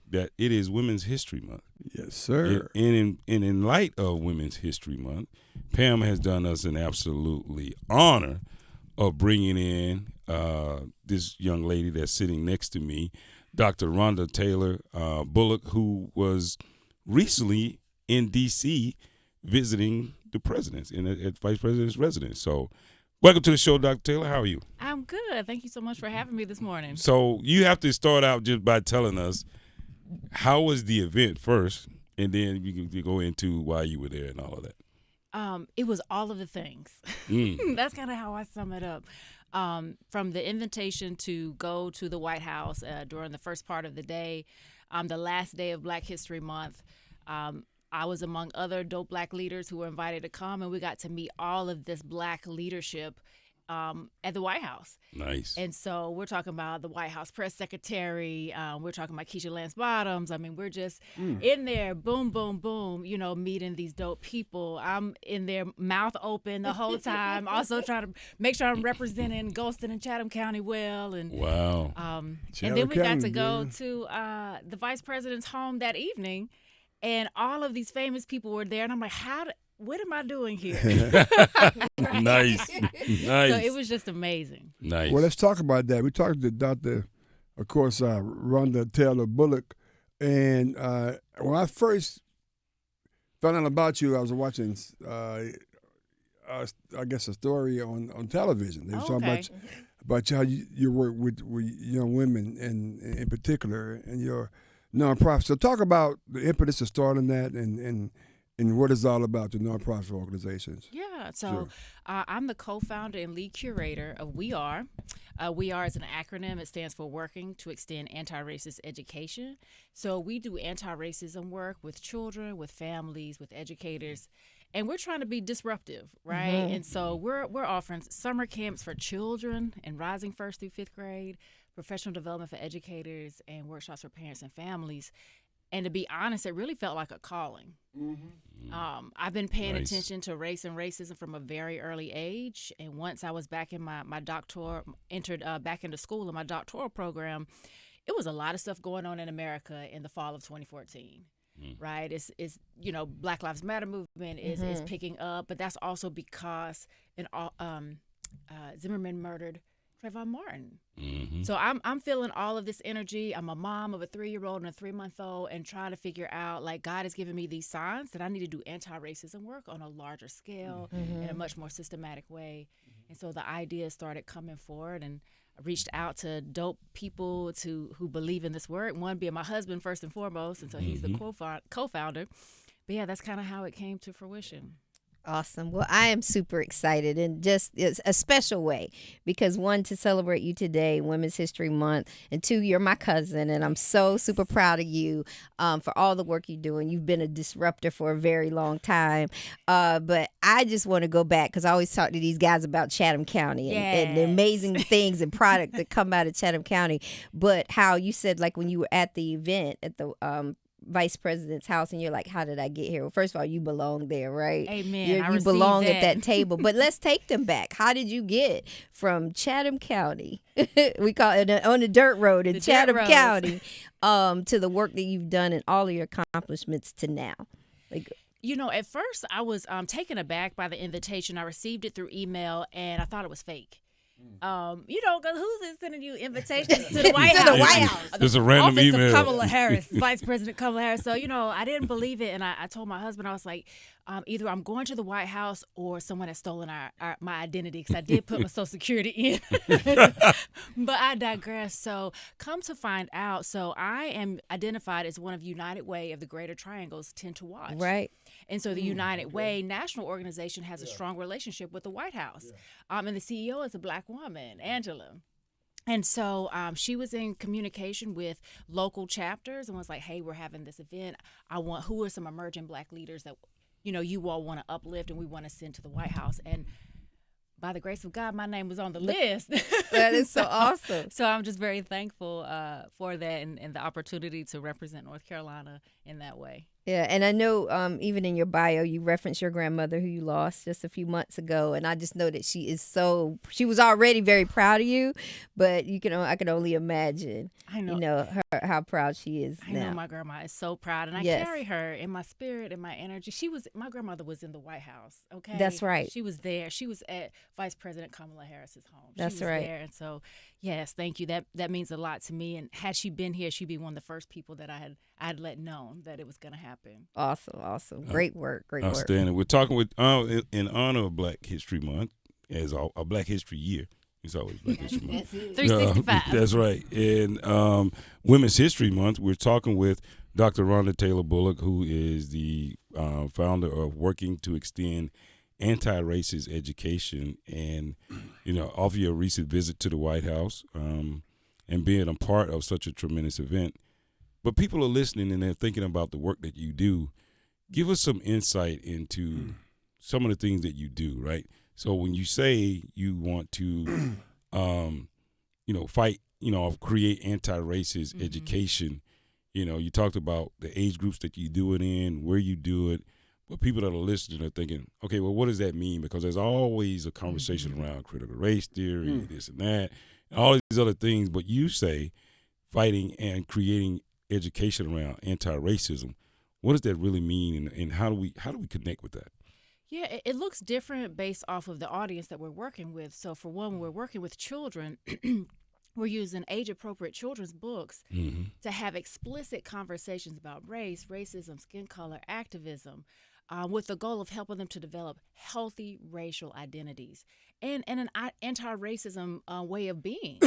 that it is Women's History Month. Yes, sir. And in light of Women's History Month, Pam has done us an absolutely honor of bringing in this young lady that's sitting next to me, Dr. Ronda Taylor Bullock, who was recently in D.C. visiting the presidents at Vice President's residence. So welcome to the show, Dr. Taylor. How are you? I'm good. Thank you so much for having me this morning. So you have to start out just by telling us how was the event first, and then you can go into why you were there and all of that. It was all of the things. That's kind of how I sum it up. From the invitation to go to the White House during the first part of the day, the last day of Black History Month, I was among other dope Black leaders who were invited to come, and we got to meet all of this Black leadership at the White House. Nice. And so we're talking about the White House press secretary. We're talking about Keisha Lance Bottoms. I mean, we're just in there, boom, boom, boom, meeting these dope people. I'm in there, mouth open the whole time, also trying to make sure I'm representing Golston and Chatham County well. And wow. And then we got to go to the vice president's home that evening, and all of these famous people were there. And I'm like, what am I doing here? Nice. So it was just amazing. Nice. Well, let's talk about that. We talked to Dr., of course, Ronda Taylor Bullock. And when I first found out about you, I was watching, I guess, a story on television. They were talking about how you work with young women in particular and your nonprofit. So talk about the impetus of starting that and what it's all about, the nonprofit organizations. Yeah, so Sure. I'm the co-founder and lead curator of We Are. We Are is an acronym. It stands for Working to Extend Anti-Racist Education. So we do anti-racism work with children, with families, with educators, and we're trying to be disruptive, right? Mm-hmm. And so we're offering summer camps for children and rising first through fifth grade, professional development for educators, and workshops for parents and families. And to be honest, it really felt like a calling. Mm-hmm. I've been paying Nice. attention to race and racism from a very early age. And once I was back in my doctoral, entered back into school in my doctoral program, it was a lot of stuff going on in America in the fall of 2014. Right? It's Black Lives Matter movement is picking up, but that's also because Zimmerman murdered Trayvon Martin. Mm-hmm. So I'm feeling all of this energy. I'm a mom of a 3-year-old and a 3-month-old, and trying to figure out, like, God has given me these signs that I need to do anti-racism work on a larger scale in a much more systematic way. And so the ideas started coming forward, and I reached out to dope people who believe in this work. One being my husband first and foremost, and so he's the co-founder. But yeah, that's kind of how it came to fruition. Awesome. Well, I am super excited, and just it's a special way because, one, to celebrate you today, Women's History Month, and two, you're my cousin, and I'm so super proud of you for all the work you're doing. You've been a disruptor for a very long time, but I just want to go back because I always talk to these guys about Chatham County and the amazing things and product that come out of Chatham County, but how you said, like, when you were at the event at the Vice President's house, and you're like, how did I get here? Well, first of all, you belong there, right? Amen. You belong at that table. But let's take them back. How did you get from Chatham County, we call it on the dirt road in Chatham County, to the work that you've done and all of your accomplishments to now? Like, at first I was taken aback by the invitation. I received it through email, and I thought it was fake. Because who's sending you invitations to the White House? To the White House. There's a random Office email. of Kamala Harris, Vice President Kamala Harris. So, I didn't believe it, and I told my husband, I was like, either I'm going to the White House or someone has stolen my identity, because I did put my Social Security in. But I digress. So come to find out, so I am identified as one of United Way of the Greater Triangle's 10 to Watch. right. And so the United Way national organization has a strong relationship with the White House. And the CEO is a Black woman, Angela. And so she was in communication with local chapters and was like, hey, we're having this event. Who are some emerging Black leaders that, you all want to uplift and we want to send to the White House. And by the grace of God, my name was on the list. That is so awesome. So I'm just very thankful for that and the opportunity to represent North Carolina in that way. Yeah, and I know even in your bio, you referenced your grandmother who you lost just a few months ago, and I just know that she was already very proud of you, but I can only imagine, I know. how proud she is I now. know my grandma is so proud, and I Yes. carry her in my spirit and my energy. My grandmother was in the White House. Okay, That's right. She was there. She was at Vice President Kamala Harris's home. That's she was right. there, and so yes, thank you. That means a lot to me. And had she been here, she'd be one of the first people that I'd let known that it was going to happen. Awesome. Great work. Outstanding. We're talking with in honor of Black History Month, as a Black History Year. It's always Black History Month. 365. That's right. And Women's History Month, we're talking with Dr. Ronda Taylor Bullock, who is the founder of Working to Extend Anti-Racist Education, and off your recent visit to the White House and being a part of such a tremendous event. But people are listening and they're thinking about the work that you do. Give us some insight into some of the things that you do, right? So when you say you want to, fight, create anti-racist education, you talked about the age groups that you do it in, where you do it. But people that are listening are thinking, okay, well, what does that mean? Because there's always a conversation around critical race theory, this and that, and all these other things. But you say fighting and creating education around anti-racism. What does that really mean, and how do we connect with that? Yeah, it looks different based off of the audience that we're working with. So for one, when we're working with children, we're using age-appropriate children's books to have explicit conversations about race, racism, skin color, activism, with the goal of helping them to develop healthy racial identities and an anti-racism way of being.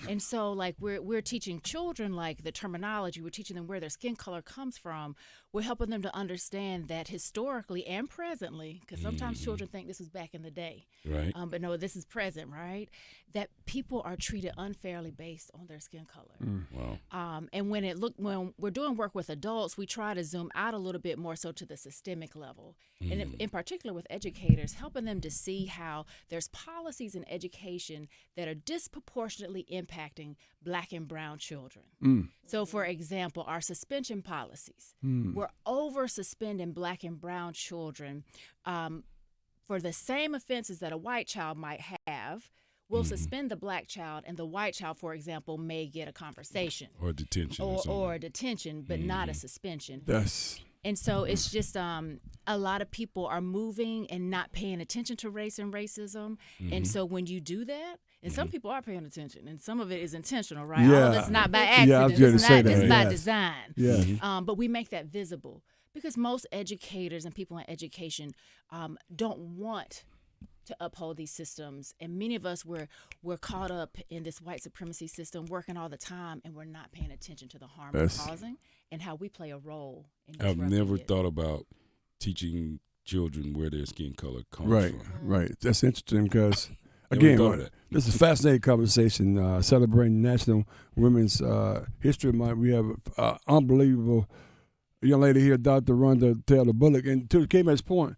And so, like, we're teaching children, like, the terminology. We're teaching them where their skin color comes from. We're helping them to understand that historically and presently, because sometimes children think this was back in the day, right? But no, this is present, right? That people are treated unfairly based on their skin color. Wow. And when we're doing work with adults, we try to zoom out a little bit more so to the systemic level, and in particular with educators, helping them to see how there's policies in education that are disproportionately impacting Black and brown children. So, for example, our suspension policies. We're over suspending Black and brown children for the same offenses that a white child might have. We'll suspend the Black child, and the white child, for example, may get a conversation or detention or a detention, but not a suspension. Yes. And so it's just a lot of people are moving and not paying attention to race and racism. And so when you do that, and some people are paying attention, and some of it is intentional, right? Yeah. All of it's not by accident. Yeah, I was going to say that. It's by Yes. design. Yeah. But we make that visible because most educators and people in education don't want to uphold these systems, and many of us we're caught up in this white supremacy system, working all the time, and we're not paying attention to the harm we're causing and how we play a role in I've never it. thought about teaching children where their skin color comes from. Right. That's interesting because, again, this is a fascinating conversation. Celebrating National Women's History Month. We have an unbelievable young lady here, Dr. Ronda Taylor Bullock, and to K-Man's point,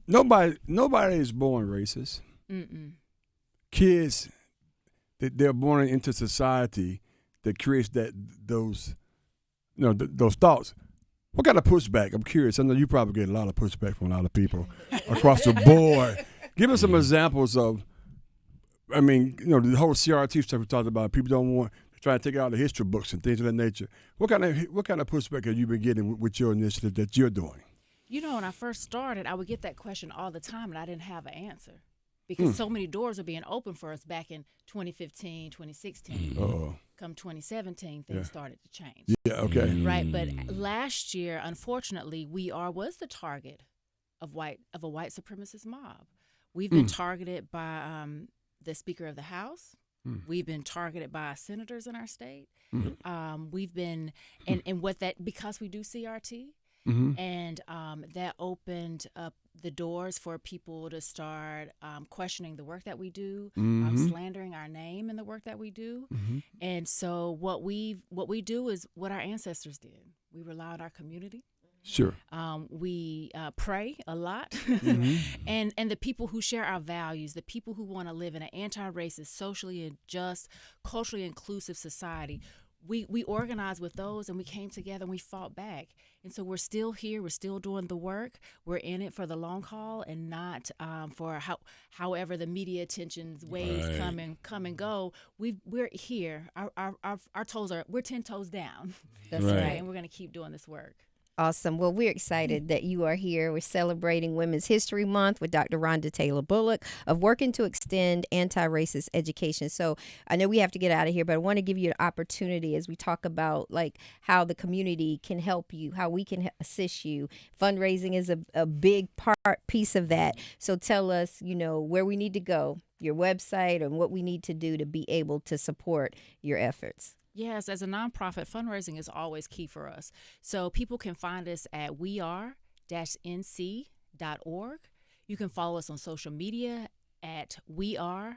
nobody is born racist. Kids, they're born into society that creates those thoughts. What kind of pushback? I'm curious. I know you probably get a lot of pushback from a lot of people across the board. Give us some examples of, the whole CRT stuff we talked about. People don't want to try to take out the history books and things of that nature. What kind of pushback have you been getting with your initiative that you're doing? When I first started, I would get that question all the time, and I didn't have an answer because so many doors were being opened for us back in 2015, 2016. Come 2017, things started to change. Yeah, okay. Right, but last year, unfortunately, we was the target of a white supremacist mob. We've been targeted by the Speaker of the House. We've been targeted by senators in our state. We've been, and what that, because we do CRT, and that opened up the doors for people to start questioning the work that we do, slandering our name in the work that we do. And so what we do is what our ancestors did. We rely on our community. Sure. We pray a lot. And the people who share our values, the people who want to live in an anti-racist, socially just, culturally inclusive society, we organized with those, and we came together and we fought back. And so we're still here. We're still doing the work. We're in it for the long haul, and not for however the media attention's waves come and go. We're here. Our toes we're 10 toes down. That's Right. And we're going to keep doing this work. Awesome. Well, we're excited that you are here. We're celebrating Women's History Month with Dr. Ronda Taylor Bullock of Working to Extend Anti-Racist Education. So I know we have to get out of here, but I want to give you an opportunity as we talk about like how the community can help you, how we can assist you. Fundraising is a big piece of that. So tell us, where we need to go, your website, and what we need to do to be able to support your efforts. Yes, as a nonprofit, fundraising is always key for us. So people can find us at weare-nc.org. You can follow us on social media at weare_org.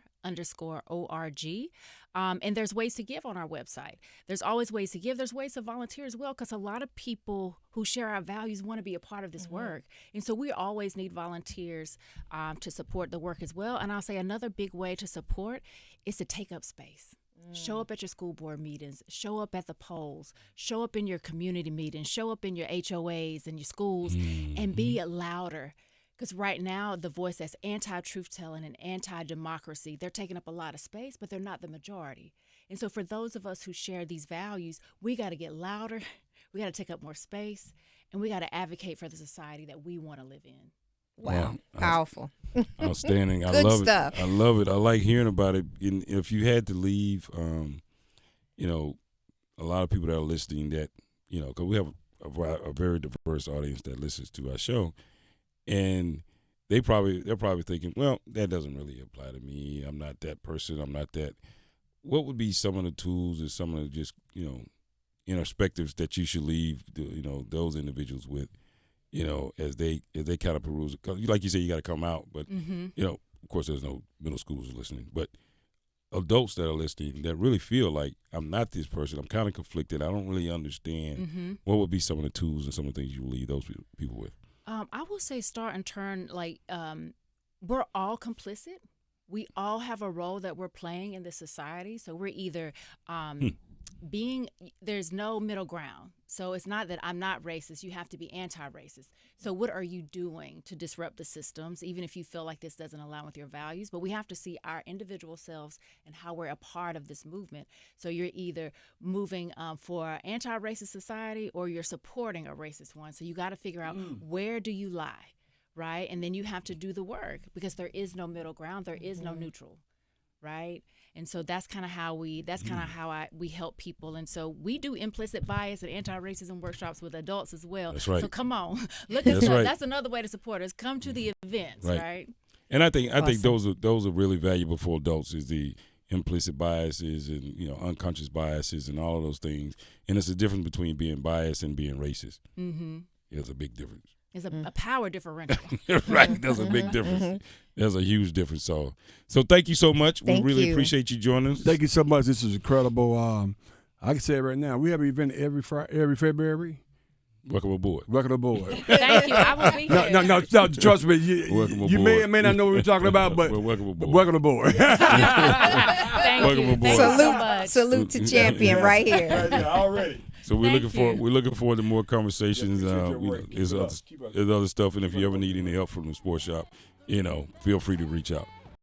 And there's ways to give on our website. There's always ways to give. There's ways to volunteer as well, because a lot of people who share our values want to be a part of this work. And so we always need volunteers to support the work as well. And I'll say another big way to support is to take up space. Show up at your school board meetings, show up at the polls, show up in your community meetings, show up in your HOAs and your schools, and be louder. Because right now, the voice that's anti-truth telling and anti-democracy, they're taking up a lot of space, but they're not the majority. And so for those of us who share these values, we got to get louder, we got to take up more space, and we got to advocate for the society that we want to live in. Wow. Powerful. Outstanding. I Good love stuff. it. I love it. I like hearing about it. And if you had to leave, a lot of people that are listening that, because we have a very diverse audience that listens to our show, and they're probably thinking, well, that doesn't really apply to me. I'm not that person. I'm not that. What would be some of the tools or some of the just, perspectives that you should leave, those individuals with? As they kind of peruse, because like you said, you got to come out. But of course, there's no middle schoolers listening. But adults that are listening that really feel like I'm not this person. I'm kind of conflicted. I don't really understand. What would be some of the tools and some of the things you would leave those people with? I will say start and turn. We're all complicit. We all have a role that we're playing in this society. So we're either there's no middle ground. So it's not that I'm not racist. You have to be anti-racist. So what are you doing to disrupt the systems, even if you feel like this doesn't align with your values? But we have to see our individual selves and how we're a part of this movement. So you're either moving for an anti-racist society or you're supporting a racist one. So you got to figure out where do you lie, right? And then you have to do the work, because there is no middle ground. There is no neutral, right? And so that's kind of how we help people. And so we do implicit bias and anti-racism workshops with adults as well. That's right. So come on, look at That's that. right. That's another way to support us. Come to the events, right? And I think those are really valuable for adults, is the implicit biases and unconscious biases and all of those things. And it's a difference between being biased and being racist. There's a big difference. It's a power differential. Right, there's a big difference. There's a huge difference. So thank you so much. Thank we really you. appreciate you joining us. Thank you so much. This is incredible. I can say it right now. We have an event every February. Welcome aboard. Welcome aboard. Thank you. I will be here. No, trust me. Welcome You may or aboard. may not know what we're talking about, but Well, welcome aboard. welcome aboard. Thank Welcome you. aboard. Thank you so much. Salute to champion right here. Already. So we're Thank looking forward to more conversations. Yeah, appreciate your work. There's Keep it other, up. Keep it up. there's other stuff, and if you ever need any help from the sports shop, feel free to reach out.